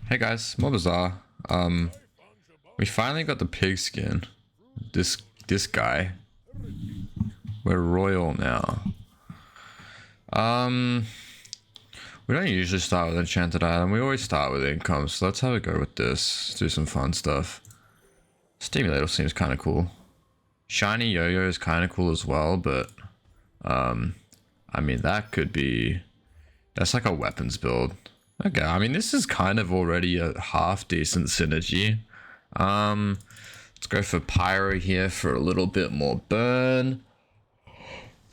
Hey guys, more Bazaar. We finally got the pig skin. This guy. We're royal now. Um, we don't usually start with enchanted item. We always start with income. So let's have a go with this. Let's do some fun stuff. Stimulator seems kind of cool. Shiny yo-yo is kind of cool as well, but I mean that could be. That's like a weapons build. Okay, I mean this is kind of already a half decent synergy. Let's go for pyro here for a little bit more burn.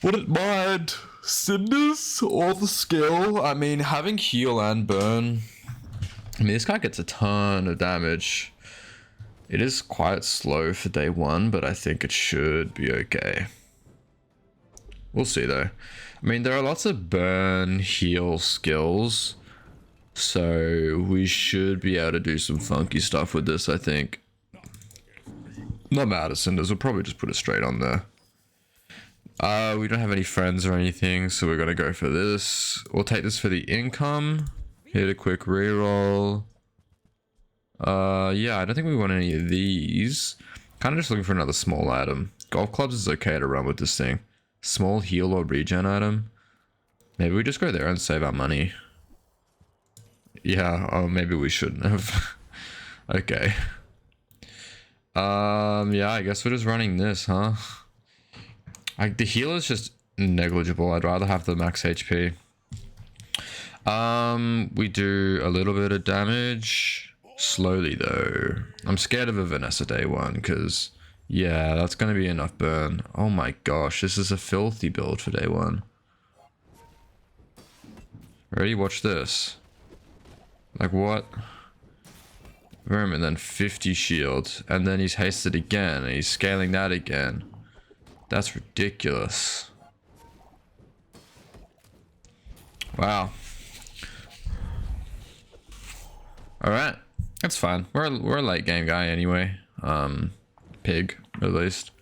Wouldn't mind cinders or the skill. I mean, having heal and burn. I mean, this guy gets a ton of damage. It is quite slow for day one, but I think it should be okay. We'll see though. I mean, there are lots of burn, heal skills. So we should be able to do some funky stuff with this, I think. Not mad at cinders, we'll probably just put it straight on there. We don't have any friends or anything, so we're gonna go for this. We'll take this for the income. Hit a quick reroll. Yeah, I don't think we want any of these. Kind of just looking for another small item. Golf clubs is okay to run with this thing. Small heal or regen item. Maybe we just go there and save our money. Yeah, oh, maybe we shouldn't have. Okay. Yeah, I guess we're just running this, huh? Like, the heal is just negligible. I'd rather have the max HP. We do a little bit of damage. Slowly, though. I'm scared of a Vanessa day one, because, yeah, that's going to be enough burn. Oh my gosh, this is a filthy build for day one. Ready? Watch this. Like, what? Boom, and then 50 shield. And then he's hasted again, and he's scaling that again. That's ridiculous. Wow. Alright. That's fine. We're a late game guy anyway. Pig, at least.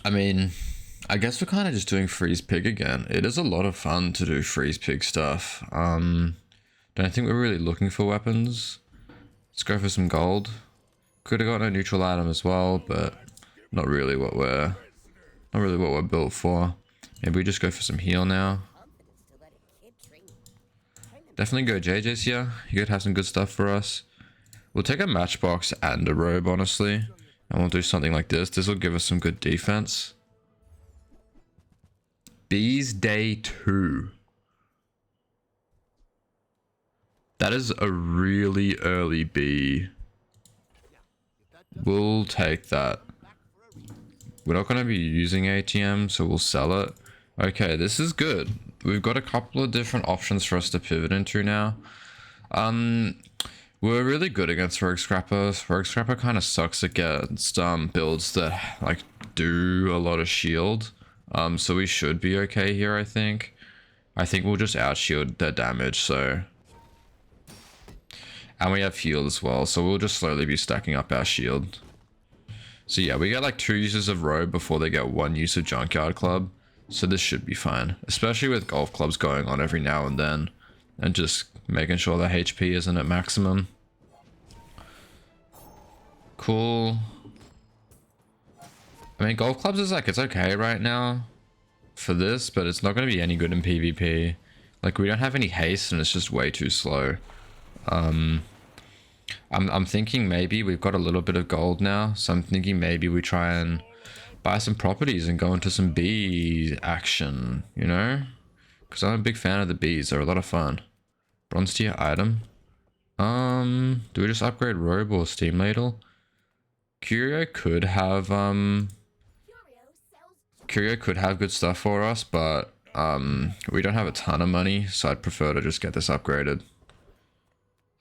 I mean, I guess we're kind of just doing freeze pig again. It is a lot of fun to do freeze pig stuff. Don't think we're really looking for weapons. Let's go for some gold. Could have gotten a neutral item as well, but not really what we're built for. Maybe we just go for some heal now. Definitely go JJ's here. He could have some good stuff for us. We'll take a matchbox and a robe, honestly. And we'll do something like this. This will give us some good defense. Bees day 2. That is a really early bee. We'll take that. We're not going to be using ATM, so we'll sell it. Okay, this is good. We've got a couple of different options for us to pivot into now. We're really good against Rogue Scrapper. Rogue Scrapper kind of sucks against builds that like do a lot of shield. So we should be okay here, I think. I think we'll just outshield their damage, so... And we have heal as well, so we'll just slowly be stacking up our shield. So yeah, we get like 2 uses of robe before they get 1 use of junkyard club. So this should be fine, especially with golf clubs going on every now and then. And just making sure the HP isn't at maximum. Cool. I mean, golf clubs is like, it's okay right now for this, but it's not going to be any good in PvP. Like, we don't have any haste and it's just way too slow. I'm thinking maybe we've got a little bit of gold now, so I'm thinking maybe we try and buy some properties and go into some bee action, you know? Because I'm a big fan of the bees, they're a lot of fun. Bronze tier item. Do we just upgrade robe or steam ladle? Curio could have good stuff for us, but we don't have a ton of money, so I'd prefer to just get this upgraded.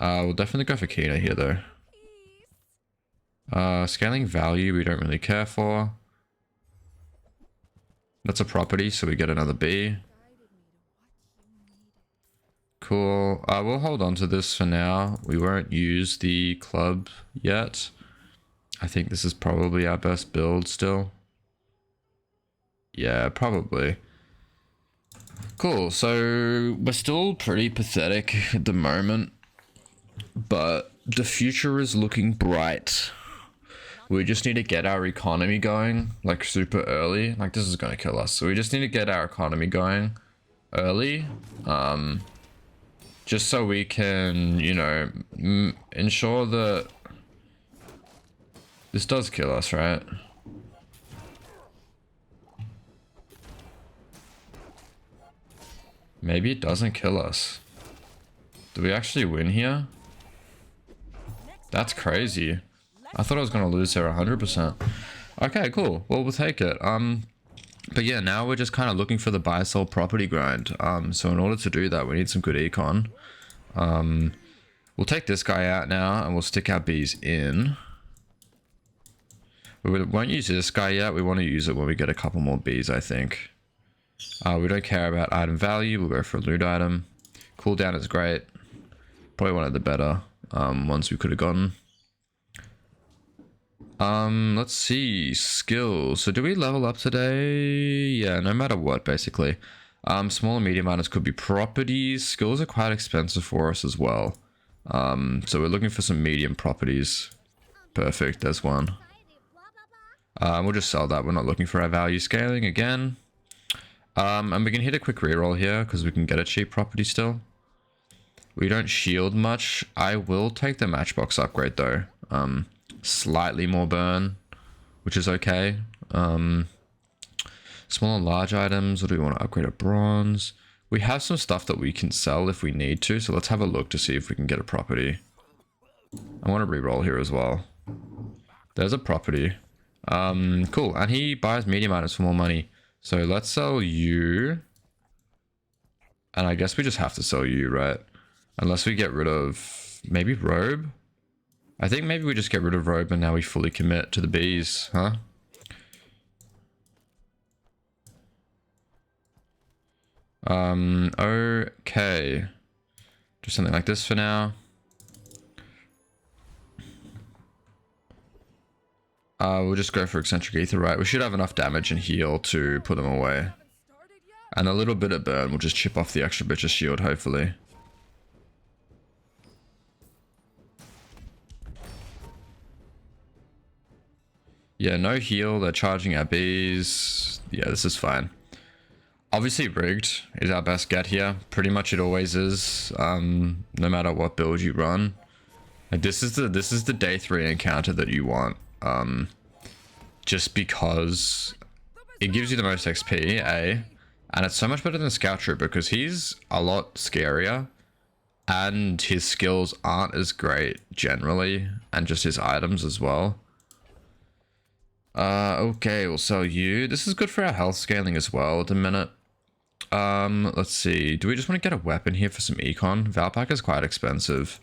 We'll definitely go for Kina here though. Scaling value we don't really care for. That's a property, so we get another B. Cool. We'll hold on to this for now. We won't use the club yet. I think this is probably our best build still. Yeah, probably. Cool, so we're still pretty pathetic at the moment, but the future is looking bright. We just need to get our economy going, like super early. Like this is gonna kill us, so we just need to get our economy going early. Just so we can, you know, ensure that this does kill us, right? Maybe it doesn't kill us. Do we actually win here? That's crazy. I thought I was gonna lose here 100%. Okay, cool. Well, we'll take it. But yeah, now we're just kind of looking for the buy sell property grind. So in order to do that, we need some good econ. We'll take this guy out now and we'll stick our bees in. We won't use this guy yet. We want to use it when we get a couple more bees, I think. We don't care about item value. We'll go for a loot item. Cooldown is great. Probably one of the better ones we could have gotten. Let's see. Skills. So do we level up today? Yeah, no matter what, basically. Small and medium items could be properties. Skills are quite expensive for us as well. So we're looking for some medium properties. Perfect, there's one. We'll just sell that. We're not looking for our value scaling again. And we can hit a quick reroll here because we can get a cheap property still. We don't shield much. I will take the matchbox upgrade though. Slightly more burn, which is okay. Small and large items. What do we want to upgrade? A bronze. We have some stuff that we can sell if we need to. So let's have a look to see if we can get a property. I want to reroll here as well. There's a property. Cool. And he buys medium items for more money. So let's sell you. And I guess we just have to sell you, right? Unless we get rid of maybe robe. I think maybe we just get rid of robe and now we fully commit to the bees, huh? Okay. Do something like this for now. We'll just go for eccentric ether, right? We should have enough damage and heal to put them away. And a little bit of burn will just chip off the extra bitch's shield, hopefully. Yeah, no heal. They're charging our bees. Yeah, this is fine. Obviously rigged is our best get here. Pretty much it always is. No matter what build you run. Like this is the day 3 encounter that you want. Just because it gives you the most XP, and it's so much better than Scout Troop because he's a lot scarier and his skills aren't as great generally, and just his items as well. Okay, we'll sell you. This is good for our health scaling as well at the minute. Let's see. Do we just want to get a weapon here for some econ? Valpack is quite expensive.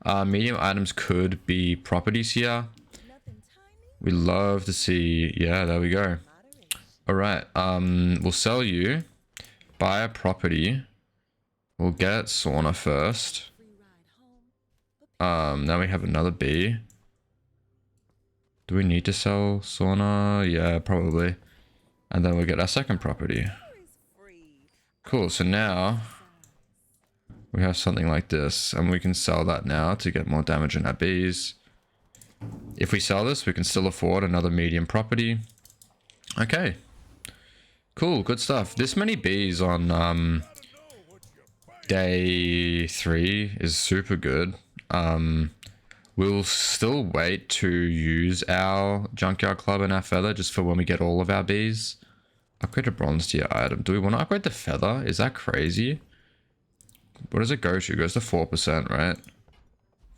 Medium items could be properties here. We love to see. Yeah, there we go. All right. We'll sell you. Buy a property. We'll get sauna first. Now we have another bee. Do we need to sell sauna? Yeah, probably. And then we'll get our second property. Cool. So now we have something like this, and we can sell that now to get more damage in our bees. If we sell this, we can still afford another medium property. Okay. Cool, good stuff. This many bees on day 3 is super good. We'll still wait to use our junkyard club and our feather just for when we get all of our bees. Upgrade a bronze tier item. Do we want to upgrade the feather? Is that crazy? What does it go to? It goes to 4%, right?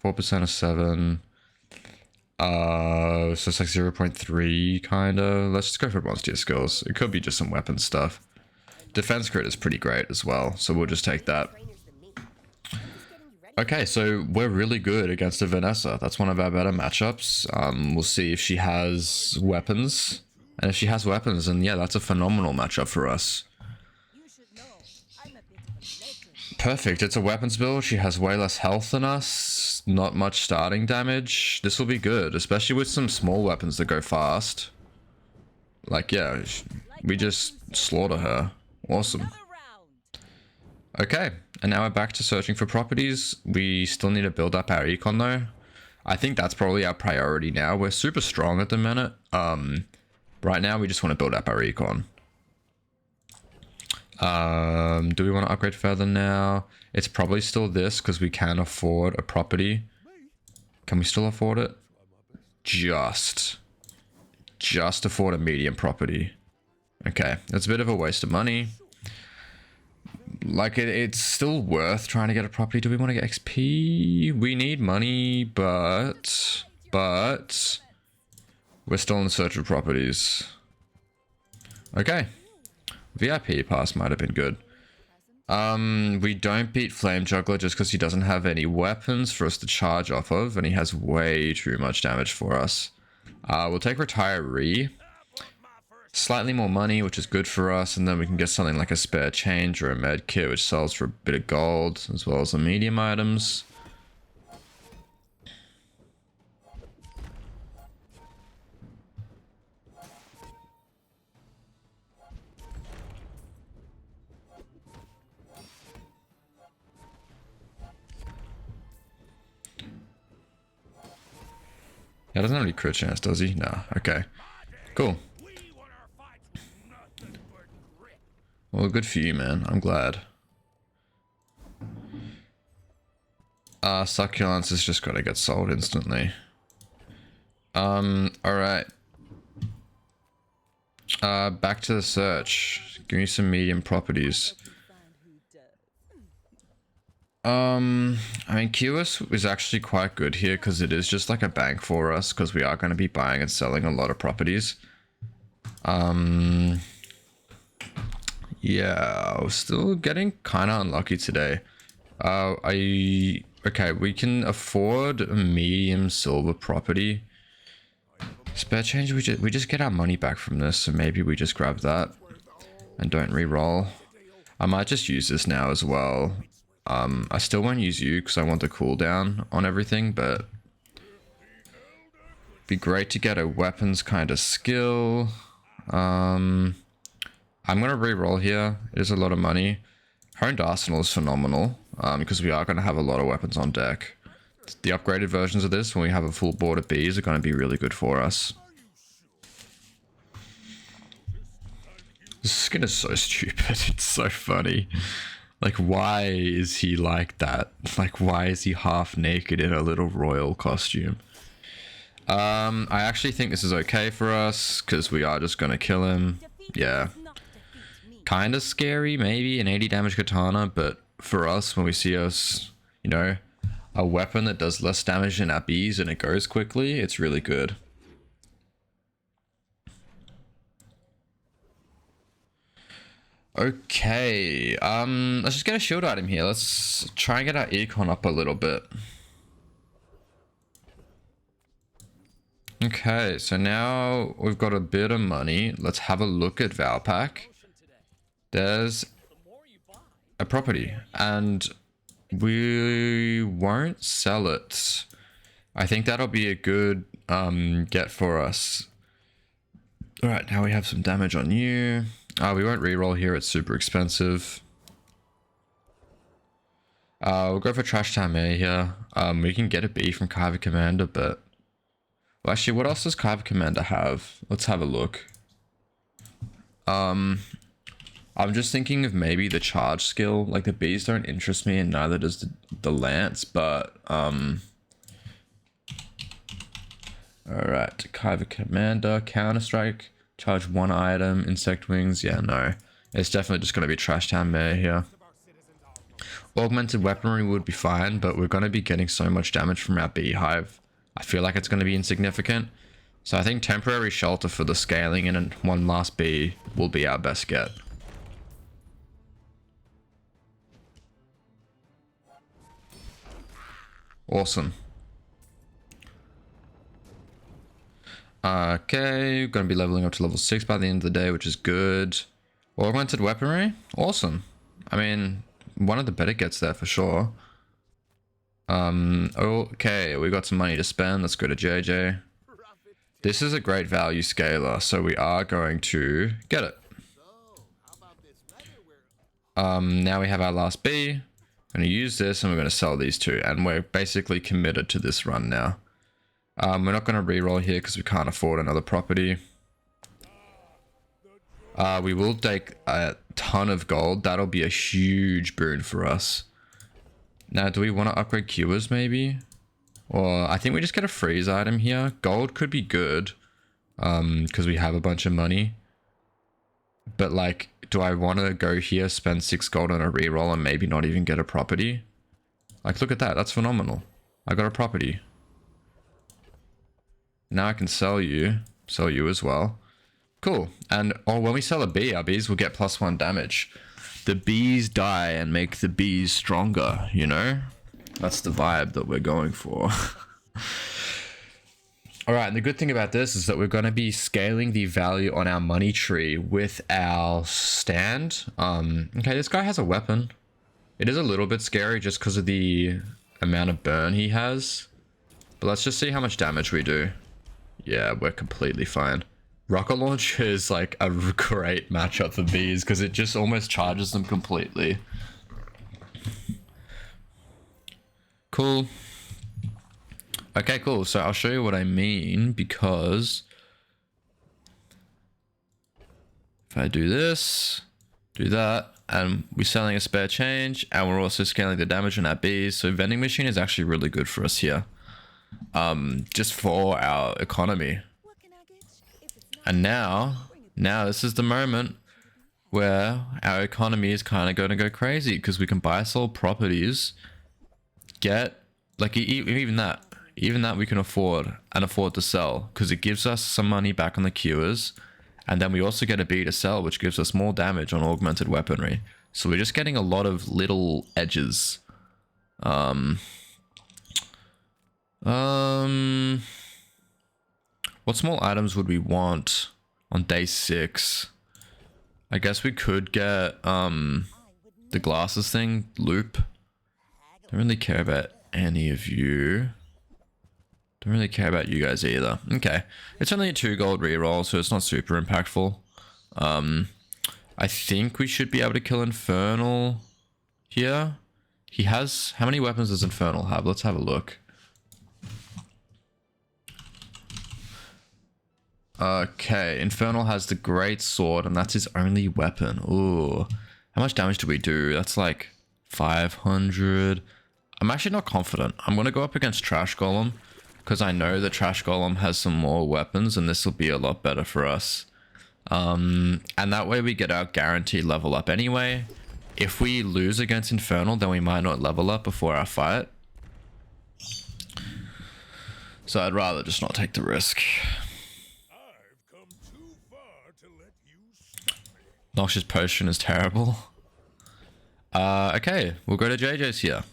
4% of 7. So it's like 0.3 kind of. Let's just go for bronze tier skills. It could be just some weapon stuff. Defense crit is pretty great as well, so we'll just take that. Okay, so we're really good against a Vanessa. That's one of our better matchups. We'll see if she has weapons. And if she has weapons, then yeah, that's a phenomenal matchup for us. Perfect, it's a weapons build. She has way less health than us. Not much starting damage. This will be good, especially with some small weapons that go fast. Like, yeah, we just slaughter her. Awesome. Okay, and now we're back to searching for properties. We still need to build up our econ though. I think that's probably our priority now. We're super strong at the minute. Right now we just want to build up our econ. Do we want to upgrade further now? It's probably still this because we can afford a property. Can we still afford it? Just afford a medium property. Okay, that's a bit of a waste of money. Like it's still worth trying to get a property. Do we want to get XP? We need money, but we're still in search of properties. Okay. VIP pass might have been good. We don't beat Flame Juggler just because he doesn't have any weapons for us to charge off of, and he has way too much damage for us. We'll take Retiree. Slightly more money, which is good for us, and then we can get something like a spare change or a med kit, which sells for a bit of gold, as well as the medium items. Yeah, doesn't have any crit chance, does he? No. Okay. Cool. Well, good for you, man. I'm glad. Succulents is just gotta get sold instantly. Alright. Back to the search. Give me some medium properties. I mean, QS is actually quite good here because it is just like a bank for us because we are going to be buying and selling a lot of properties. Yeah, we're still getting kind of unlucky today. Okay, we can afford a medium silver property. Spare change, we just get our money back from this, so maybe we just grab that and don't re-roll. I might just use this now as well. I still won't use you because I want the cooldown on everything, but be great to get a weapons kind of skill. I'm gonna re-roll here. It is a lot of money. Honed Arsenal is phenomenal because we are going to have a lot of weapons on deck. The upgraded versions of this, when we have a full board of bees, are going to be really good for us. This skin is so stupid. It's so funny. Like, why is he like that? Like, why is he half naked in a little royal costume? I actually think this is okay for us because we are just going to kill him. Yeah. Kind of scary, maybe, an 80 damage katana, but for us, when we see us, you know, a weapon that does less damage than our bees and it goes quickly, it's really good. Okay, let's just get a shield item here. Let's try and get our econ up a little bit. Okay, so now we've got a bit of money. Let's have a look at Valpak. There's a property, and we won't sell it. I think that'll be a good get for us. Alright, now we have some damage on you. We won't reroll here, it's super expensive. We'll go for Trash Time A here. We can get a B from Kyber Commander, but... Well, actually, what else does Kyber Commander have? Let's have a look. I'm just thinking of maybe the charge skill. Like, the bees don't interest me, and neither does the lance, but... Alright, Kyber Commander, Counter-Strike. Charge one item, insect wings. Yeah, no. It's definitely just going to be Trash Town Mayor here. Augmented weaponry would be fine, but we're going to be getting so much damage from our beehive. I feel like it's going to be insignificant. So I think temporary shelter for the scaling and one last bee will be our best get. Awesome. Okay, gonna be leveling up to level 6 by the end of the day, which is good. Augmented weaponry? Awesome. I mean, one of the better gets there for sure. Okay, we got some money to spend. Let's go to JJ. This is a great value scaler, so we are going to get it. Now we have our last B. I'm going to use this and we're going to sell these two. And we're basically committed to this run now. We're not going to re-roll here because we can't afford another property. We will take a ton of gold. That'll be a huge boon for us. Now, do we want to upgrade Cures maybe? Or I think we just get a freeze item here. Gold could be good because we have a bunch of money. But like, do I want to go here, spend 6 gold on a reroll and maybe not even get a property? Like, look at that. That's phenomenal. I got a property. Now I can sell you as well. Cool. And when we sell a bee, our bees will get +1 damage. The bees die and make the bees stronger, you know? That's the vibe that we're going for. Alright, and the good thing about this is that we're going to be scaling the value on our money tree with our stand. Okay, this guy has a weapon. It is a little bit scary just because of the amount of burn he has. But let's just see how much damage we do. Yeah, we're completely fine. Rocket launch is like a great matchup for bees because it just almost charges them completely. Cool. Okay, cool. So I'll show you what I mean because if I do this, do that, and we're selling a spare change and we're also scaling the damage on our bees. So vending machine is actually really good for us here. Just for our economy. And now this is the moment where our economy is kind of going to go crazy because we can buy sold properties, get like even that we can afford to sell because it gives us some money back on the cures, and then we also get a B to sell, which gives us more damage on augmented weaponry. So we're just getting a lot of little edges. What small items would we want on day 6? I guess we could get the glasses thing, loop. Don't really care about any of you. Don't really care about you guys either. Okay, it's only a 2 gold reroll, so it's not super impactful. I think we should be able to kill Infernal here. He has, how many weapons does Infernal have? Let's have a look. Okay, Infernal has the great sword and that's his only weapon. Ooh, how much damage do we do? That's like 500. I'm actually not confident. I'm going to go up against Trash Golem because I know that Trash Golem has some more weapons and this will be a lot better for us. And that way we get our guaranteed level up anyway. If we lose against Infernal, then we might not level up before our fight. So I'd rather just not take the risk. Noxious Potion is terrible. Okay, we'll go to JJ's here.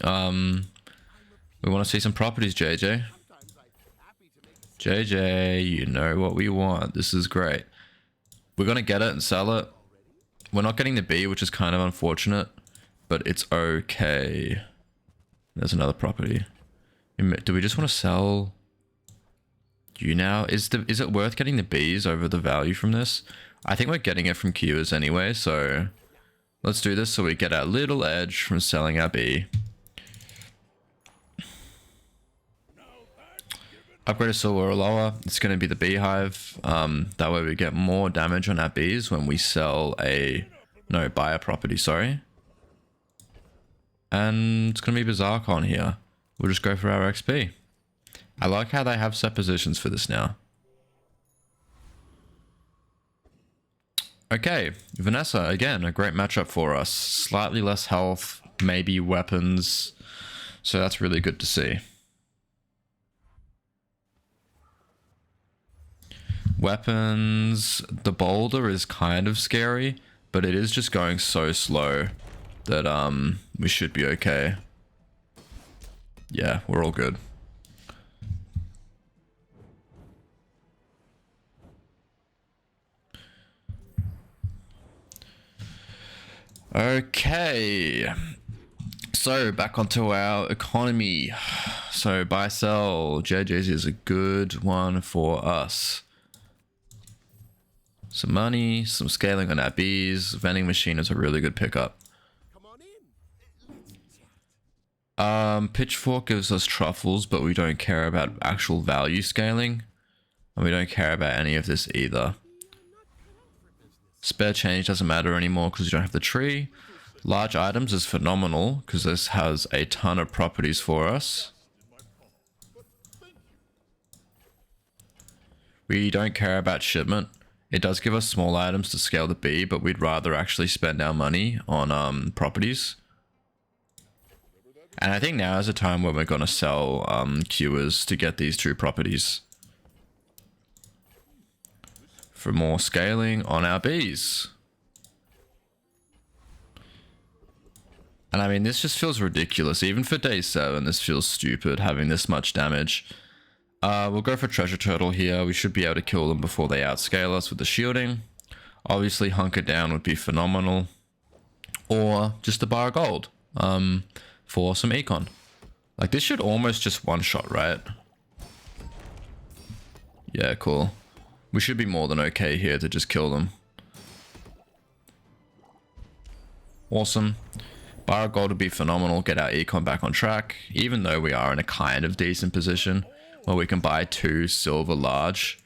We want to see some properties, JJ. JJ, you know what we want. This is great. We're going to get it and sell it. We're not getting the B, which is kind of unfortunate, but it's okay. There's another property. Do we just want to sell you now? Is it worth getting the Bs over the value from this? I think we're getting it from Cures anyway, so let's do this so we get our little edge from selling our B. Upgrade a silver or lower. It's going to be the beehive. That way we get more damage on our bees when we sell buy a property, sorry. And it's going to be Bazaar on here. We'll just go for our XP. I like how they have set positions for this now. Okay, Vanessa, again, a great matchup for us. Slightly less health, maybe weapons. So that's really good to see. Weapons, the boulder is kind of scary, but it is just going so slow that we should be okay. Yeah, we're all good. Okay, so back onto our economy. So buy sell, JJ's is a good one for us. Some money, some scaling on our bees. Vending machine is a really good pickup. Pitchfork gives us truffles, but we don't care about actual value scaling. And we don't care about any of this either. Spare change doesn't matter anymore because we don't have the tree. Large items is phenomenal because this has a ton of properties for us. We don't care about shipment. It does give us small items to scale the bee, but we'd rather actually spend our money on properties. And I think now is a time when we're going to sell queuers to get these two properties. For more scaling on our bees. And I mean, this just feels ridiculous. Even for day 7, this feels stupid, having this much damage. We'll go for Treasure Turtle here. We should be able to kill them before they outscale us with the shielding. Obviously, Hunker Down would be phenomenal. Or just a bar of gold for some econ. Like, this should almost just one-shot, right? Yeah, cool. We should be more than okay here to just kill them. Awesome. Bar of gold would be phenomenal. Get our econ back on track. Even though we are in a kind of decent position where we can buy 2 silver large.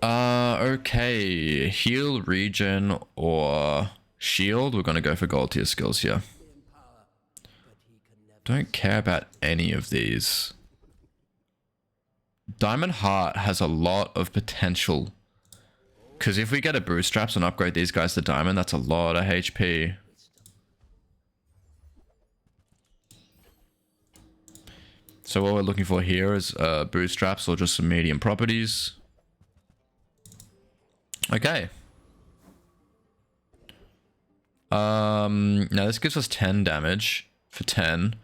Okay. Heal, regen, or shield. We're going to go for gold tier skills here. Don't care about any of these. Diamond Heart has a lot of potential. Because if we get a bootstraps and upgrade these guys to diamond, that's a lot of HP. So what we're looking for here is bootstraps or just some medium properties. Okay. Now this gives us 10 damage for 10.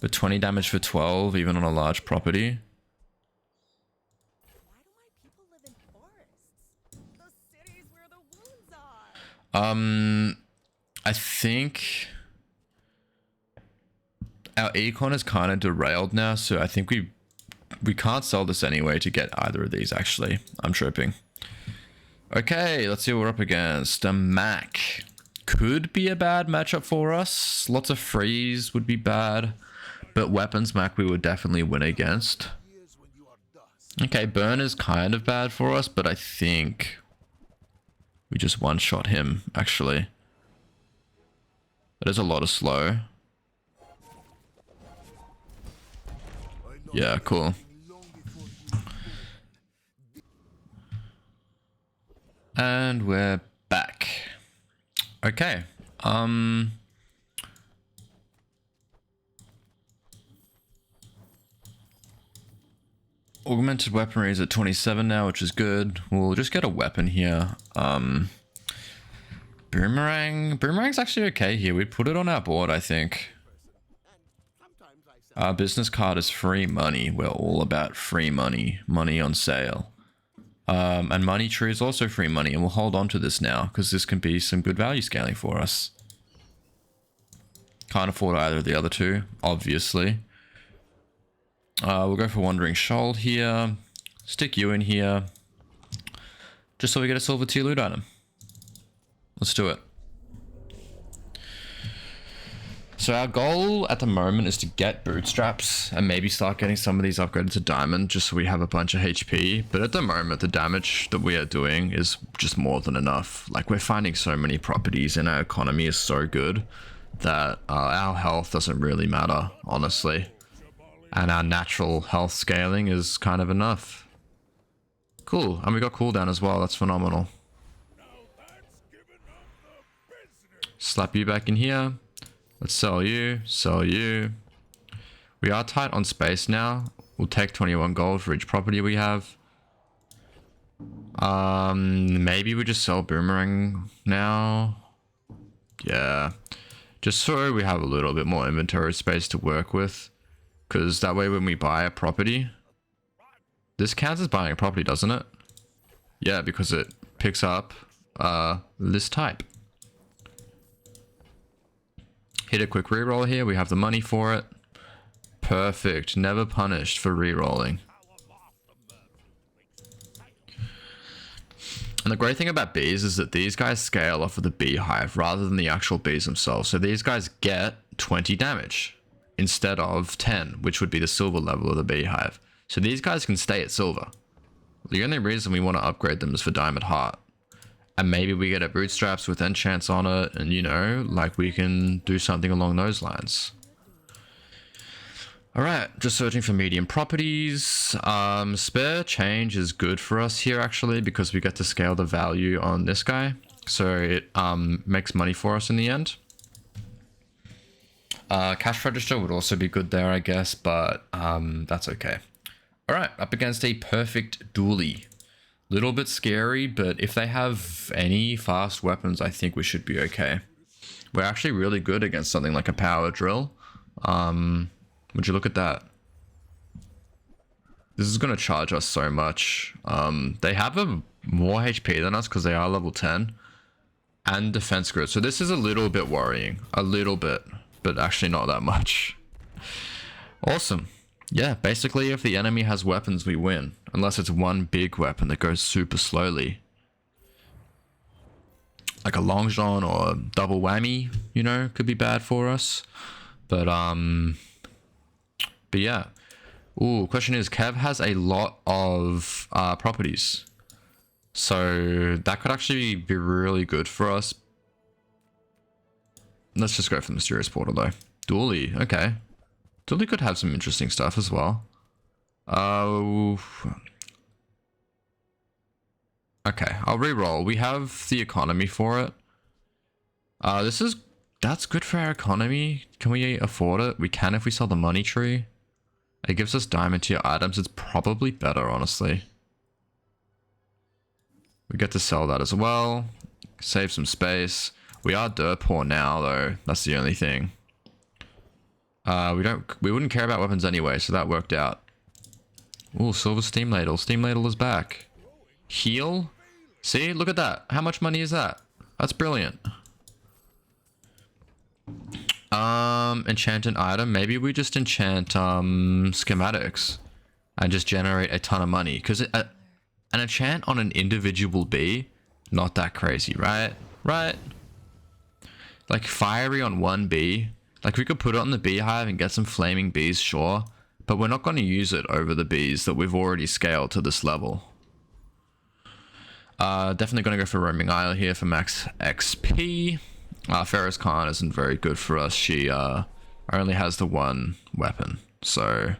But 20 damage for 12, even on a large property. Why do my people live in forests? The cities where the wounds are. I think our econ is kind of derailed now, so I think we can't sell this anyway to get either of these, actually. I'm tripping. Okay, let's see what we're up against. A Mac. Could be a bad matchup for us. Lots of freeze would be bad. But weapons Mac we would definitely win against. Okay, burn is kind of bad for us, but I think we just one-shot him, actually. That is a lot of slow. Yeah, cool. And we're back. Okay. Augmented weaponry is at 27 now, which is good. We'll just get a weapon here. Boomerang. Boomerang's actually okay here. We'd put it on our board, I think. Our business card is free money. We're all about free money. Money on sale. And money tree is also free money. And we'll hold on to this now, because this can be some good value scaling for us. Can't afford either of the other two, obviously. We'll go for Wandering Shoal here. Stick you in here. Just so we get a silver tier loot item. Let's do it. So our goal at the moment is to get bootstraps and maybe start getting some of these upgraded to diamond just so we have a bunch of HP. But at the moment, the damage that we are doing is just more than enough. Like, we're finding so many properties and our economy is so good that our health doesn't really matter, honestly. And our natural health scaling is kind of enough. Cool. And we got cooldown as well. That's phenomenal. Slap you back in here. Let's sell you. Sell you. We are tight on space now. We'll take 21 gold for each property we have. Maybe we just sell Boomerang now. Yeah. Just so we have a little bit more inventory space to work with. Because that way when we buy a property... This counts as buying a property, doesn't it? Yeah, because it picks up this type. Hit a quick reroll here. We have the money for it. Perfect. Never punished for rerolling. And the great thing about bees is that these guys scale off of the beehive rather than the actual bees themselves. So these guys get 20 damage instead of 10, which would be the silver level of the beehive. So these guys can stay at silver. The only reason we want to upgrade them is for diamond heart. And maybe we get a bootstraps with enchants on it, and you know, like we can do something along those lines. Alright, just searching for medium properties. Spare change is good for us here actually, because we get to scale the value on this guy. So it makes money for us in the end. Cash register would also be good there, I guess, but that's okay. Alright, up against a perfect dually. Little bit scary, but if they have any fast weapons, I think we should be okay. We're actually really good against something like a power drill. Would you look at that? This is going to charge us so much. They have a more HP than us because they are level 10. And defense grid. So this is a little bit worrying. A little bit. But actually not that much. Awesome. Yeah, basically if the enemy has weapons, we win. Unless it's one big weapon that goes super slowly. Like a long john or a double whammy, you know, could be bad for us. But yeah. Ooh, question is, Kev has a lot of properties. So that could actually be really good for us. Let's just go for the Mysterious Portal though. Dually, okay. Dually could have some interesting stuff as well. Okay, I'll re-roll. We have the economy for it. That's good for our economy. Can we afford it? We can if we sell the money tree. It gives us diamond tier items. It's probably better, honestly. We get to sell that as well. Save some space. We are dirt poor now, though. That's the only thing. We wouldn't care about weapons anyway, so that worked out. Ooh, silver steam ladle. Steam ladle is back. Heal? See, look at that. How much money is that? That's brilliant. Enchant an item. Maybe we just enchant schematics and just generate a ton of money. Because an enchant on an individual bee, not that crazy, right? Right? Like fiery on one bee. Like we could put it on the beehive and get some flaming bees, sure. But we're not going to use it over the bees that we've already scaled to this level. Definitely going to go for Roaming Isle here for max XP. Ferris Khan isn't very good for us. She only has the one weapon. So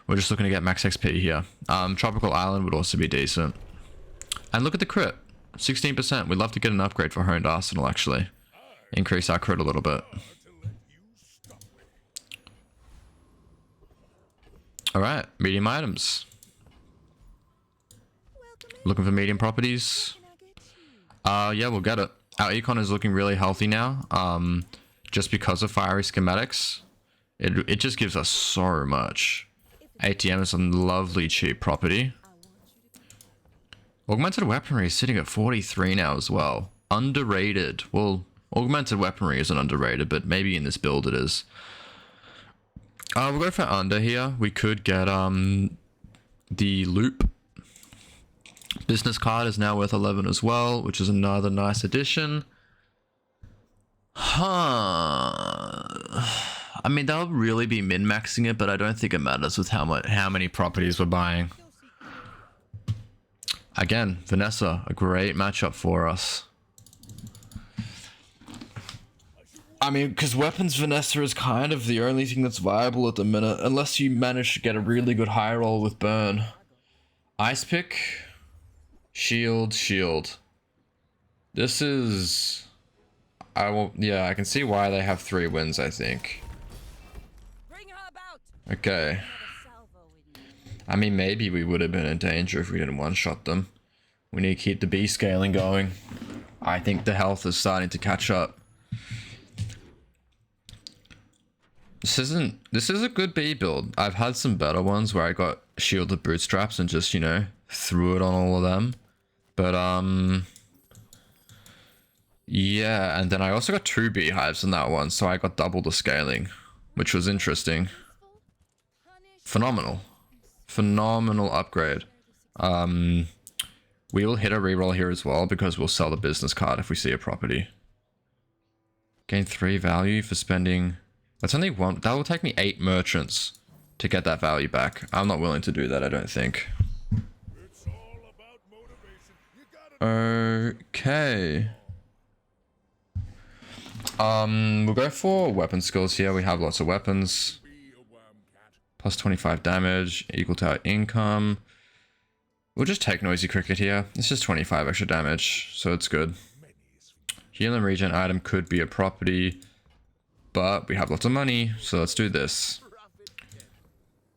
we're just looking to get max XP here. Tropical Island would also be decent. And look at the crit. 16%. We'd love to get an upgrade for Honed Arsenal actually. Increase our crit a little bit. Alright, medium items. Looking for medium properties. Yeah, we'll get it. Our econ is looking really healthy now. Just because of fiery schematics. It just gives us so much. ATM is a lovely cheap property. Augmented weaponry is sitting at 43 now as well. Underrated. Well, augmented weaponry isn't underrated, but maybe in this build it is. We'll go for under here. We could get the loop. Business card is now worth 11 as well, which is another nice addition. Huh. I mean, they'll really be min-maxing it, but I don't think it matters with how many properties we're buying. Again, Vanessa, a great matchup for us. I mean, because weapons Vanessa is kind of the only thing that's viable at the minute, unless you manage to get a really good high roll with burn. Ice pick, shield, shield. This is... yeah, I can see why they have 3 wins, I think. Okay. I mean, maybe we would have been in danger if we didn't one-shot them. We need to keep the B scaling going. I think the health is starting to catch up. This is a good B build. I've had some better ones where I got shielded bootstraps and just, you know, threw it on all of them. But, yeah, and then I also got 2 beehives in that one, so I got double the scaling, which was interesting. Phenomenal. Phenomenal upgrade. We will hit a reroll here as well because we'll sell the business card if we see a property. Gain 3 value for spending... That's only one... That will take me 8 merchants to get that value back. I'm not willing to do that, I don't think. It's all about motivation. You gotta Okay. We'll go for weapon skills here. We have lots of weapons. be a wormcat. Plus 25 damage, equal to our income. We'll just take Noisy Cricket here. It's just 25 extra damage, so it's good. Healing regen item could be a property, but we have lots of money, so let's do this.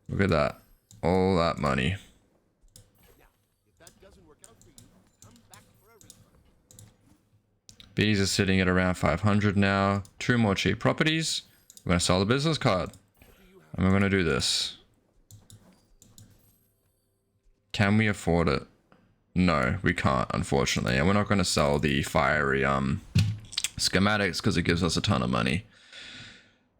Look at that. All that money. Bees are sitting at around 500 now. 2 more cheap properties. We're going to sell the business card. And we're going to do this. Can we afford it? No, we can't, unfortunately. And we're not going to sell the fiery schematics because it gives us a ton of money.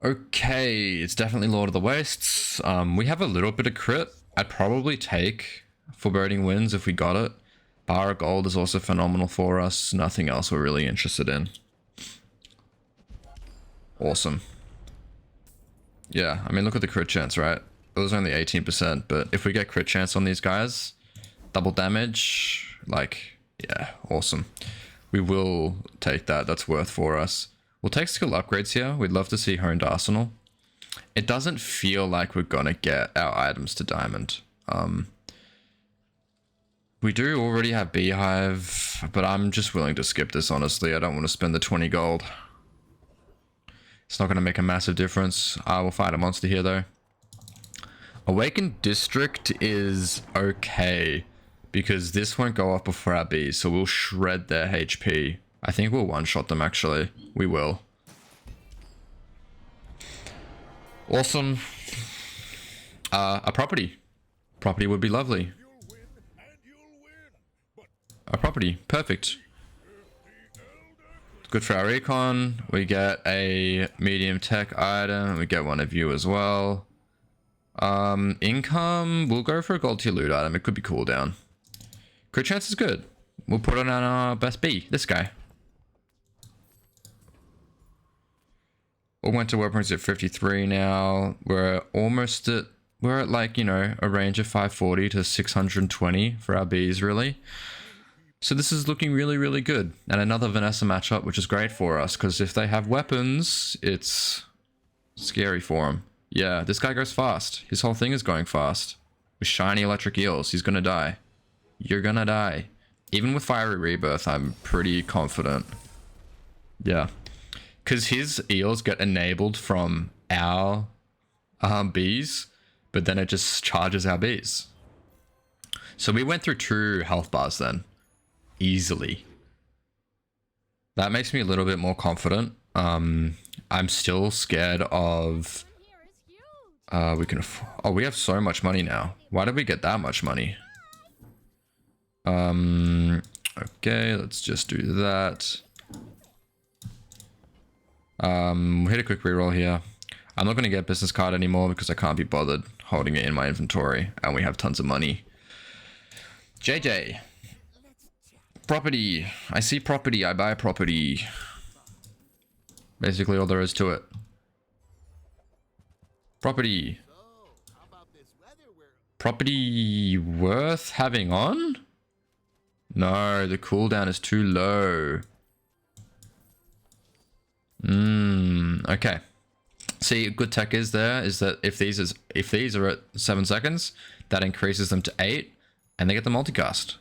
Okay, it's definitely Lord of the Wastes. We have a little bit of crit. I'd probably take Foreboding Winds if we got it. Bar of Gold is also phenomenal for us. Nothing else we're really interested in. Awesome. Yeah, I mean, look at the crit chance, right? It was only 18%, but if we get crit chance on these guys, double damage, like, yeah, awesome. We will take that. That's worth for us. We'll take skill upgrades here. We'd love to see Honed Arsenal. It doesn't feel like we're gonna get our items to diamond. We do already have Beehive, but I'm just willing to skip this, honestly. I don't want to spend the 20 gold. It's not going to make a massive difference. I will fight a monster here, though. Awakened District is okay, because this won't go off before our bees, so we'll shred their HP. I think we'll one-shot them, actually. We will. Awesome. A property. Property would be lovely. A property. Perfect. Good for our econ. We get a medium tech item. We get one of you as well. Income. We'll go for a gold tier loot item. It could be cooldown. Crit chance is good. We'll put it on our best B. This guy. We went to weapons at 53 now. We're almost at... We're at like, you know, a range of 540 to 620 for our Bs, really. So this is looking really, really good. And another Vanessa matchup, which is great for us, because if they have weapons, it's scary for them. Yeah, this guy goes fast. His whole thing is going fast. With shiny electric eels, he's gonna die. You're gonna die. Even with Fiery Rebirth, I'm pretty confident. Yeah. Because his eels get enabled from our bees, but then it just charges our bees. So we went through 2 health bars then. Easily. That makes me a little bit more confident. I'm still scared of... we can... Oh, we have so much money now. Why did we get that much money? Okay, let's just do that. Hit a quick reroll here. I'm not going to get business card anymore because I can't be bothered holding it in my inventory. And we have tons of money. JJ. Property. I see property. I buy property. Basically all there is to it. Property. Property worth having on? No, the cooldown is too low. Okay. See, good tech is there is that if these are at 7 seconds, that increases them to 8, and they get the multicast.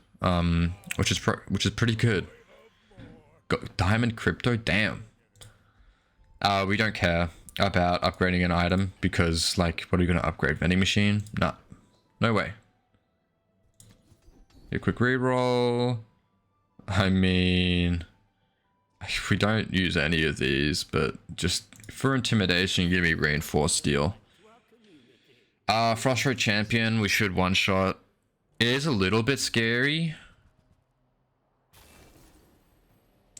Which is pretty good. Got Diamond Crypto, damn. We don't care about upgrading an item because, like, what are you gonna upgrade? Vending machine? Nah, no way. A quick reroll. I mean, we don't use any of these, but just for intimidation, give me reinforced steel. Frustrate Champion, we should one shot. It is a little bit scary.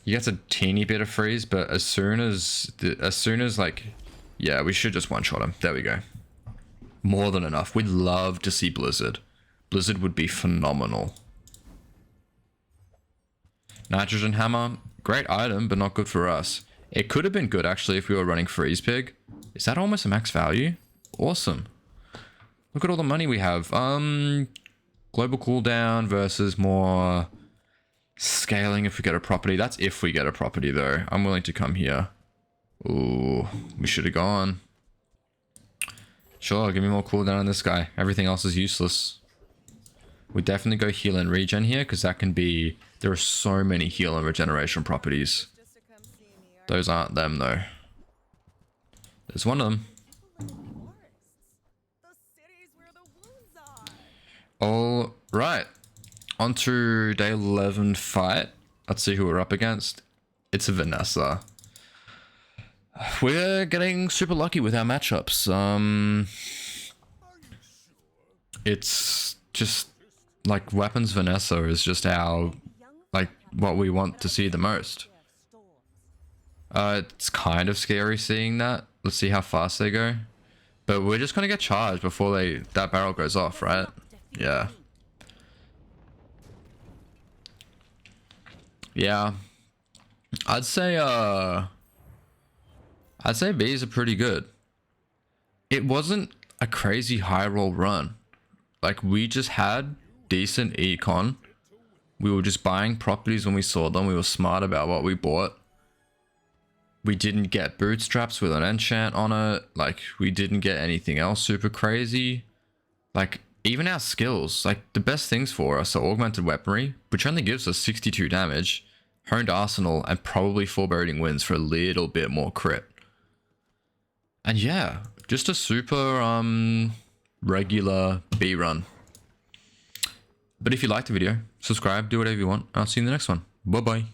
He gets a teeny bit of freeze, but as soon as like, yeah, we should just one shot him. There we go. More than enough. We'd love to see Blizzard. Blizzard would be phenomenal. Nitrogen hammer, great item, but not good for us. It could have been good actually if we were running freeze pig. Is that almost a max value? Awesome. Look at all the money we have. Global cooldown versus more scaling if we get a property. That's if we get a property though. I'm willing to come here. Ooh, we should have gone. Sure, give me more cooldown on this guy. Everything else is useless. We definitely go heal and regen here because that can be... There are so many heal and regeneration properties. Just to come see me, are Those aren't them though. There's one of them. you? Forests. The cities where the wounds are. All right. On to day 11 fight. Let's see who we're up against. It's a Vanessa. We're getting super lucky with our matchups. It's just like weapons Vanessa is just our like what we want to see the most. It's kind of scary seeing that. Let's see how fast they go. But we're just gonna get charged before that barrel goes off, right? Yeah. Yeah. I'd say B's are pretty good. It wasn't a crazy high roll run. Like we just had decent econ. We were just buying properties when we saw them. We were smart about what we bought. We didn't get bootstraps with an enchant on it. Like we didn't get anything else super crazy. Like even our skills, like the best things for us are augmented weaponry, which only gives us 62 damage, honed arsenal, and probably foreboding winds for a little bit more crit. And yeah, just a super regular B run. But if you liked the video, subscribe, do whatever you want. I'll see you in the next one. Bye bye.